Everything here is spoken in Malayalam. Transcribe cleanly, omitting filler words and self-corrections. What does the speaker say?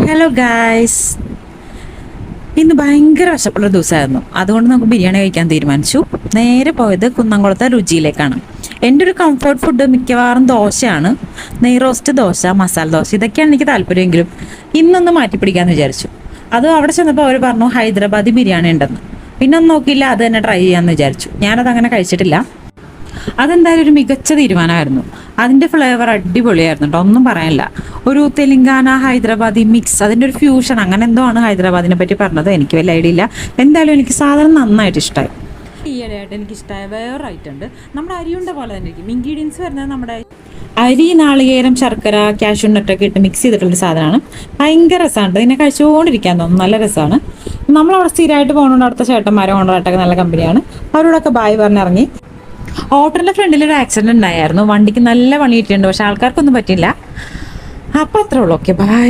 ഹലോ ഗായ്സ്, ഇന്ന് ഭയങ്കര വിശപ്പുള്ള ദിവസമായിരുന്നു. അതുകൊണ്ട് നമുക്ക് ബിരിയാണി കഴിക്കാൻ തീരുമാനിച്ചു. നേരെ പോയത് കുന്നംകുളത്തെ രുചിയിലേക്കാണ്. എൻ്റെ ഒരു കംഫർട്ട് ഫുഡ് മിക്കവാറും ദോശയാണ്. നെയ് റോസ്റ്റ് ദോശ, മസാല ദോശ, ഇതൊക്കെയാണ് എനിക്ക് താല്പര്യമെങ്കിലും ഇന്നൊന്ന് മാറ്റി പിടിക്കാമെന്ന് വിചാരിച്ചു. അത് അവിടെ ചെന്നപ്പോൾ അവർ പറഞ്ഞു ഹൈദരാബാദി ബിരിയാണി ഉണ്ടെന്ന്. പിന്നെ ഒന്നും നോക്കിയില്ല, അത് തന്നെ ട്രൈ ചെയ്യാമെന്ന് വിചാരിച്ചു. ഞാനത് അങ്ങനെ കഴിച്ചിട്ടില്ല. അതെന്തായാലും ഒരു മികച്ച തീരുമാനമായിരുന്നു. അതിൻ്റെ ഫ്ലേവർ അടിപൊളിയായിരുന്നു കേട്ടോ, ഒന്നും പറയാനില്ല. ഒരു തെലുങ്കാന ഹൈദരാബാദി മിക്സ്, അതിൻ്റെ ഒരു ഫ്യൂഷൻ, അങ്ങനെ എന്തോ ആണ് ഹൈദരാബാദിനെ പറ്റി പറഞ്ഞത്. എനിക്ക് വലിയ ഐഡിയ ഇല്ല. എന്തായാലും എനിക്ക് സാധനം നന്നായിട്ട് ഇഷ്ടമായി. ഈയിടെയായിട്ട് എനിക്ക് ഇഷ്ടമായ വേറെ ഐറ്റം ഉണ്ട്. നമ്മുടെ അരിയുണ്ട പോലെ തന്നെ ഇരിക്കും. ഇൻഗ്രീഡിയൻസ് വരുന്നത് നമ്മുടെ അരി, നാളികേരം, ശർക്കര, കാഷ്യൂ നട്ടൊക്കെ ഇട്ട് മിക്സ് ചെയ്തിട്ടുള്ളൊരു സാധനമാണ്. ഭയങ്കര രസമാണ്. ഇതിനെ കഴിച്ചുകൊണ്ടിരിക്കാൻ തോന്നും, നല്ല രസമാണ്. നമ്മളവിടെ സ്ഥിരമായിട്ട് പോകുന്നുണ്ട്. അടുത്ത ചേട്ടന്മാരെ ഓണറായിട്ടൊക്കെ നല്ല കമ്പനിയാണ്. അവരോടൊക്കെ ബായ് പറഞ്ഞിറങ്ങി. ഹോട്ടലിൻ്റെ ഫ്രണ്ടിൽ ഒരു ആക്സിഡന്റ് ഉണ്ടായിരുന്നു. വണ്ടിക്ക് നല്ല പണി കിട്ടിയിട്ടുണ്ട്, പക്ഷെ ആൾക്കാർക്കൊന്നും പറ്റില്ല. അപ്പം അത്രേ ഉള്ളൂ. Okay, by.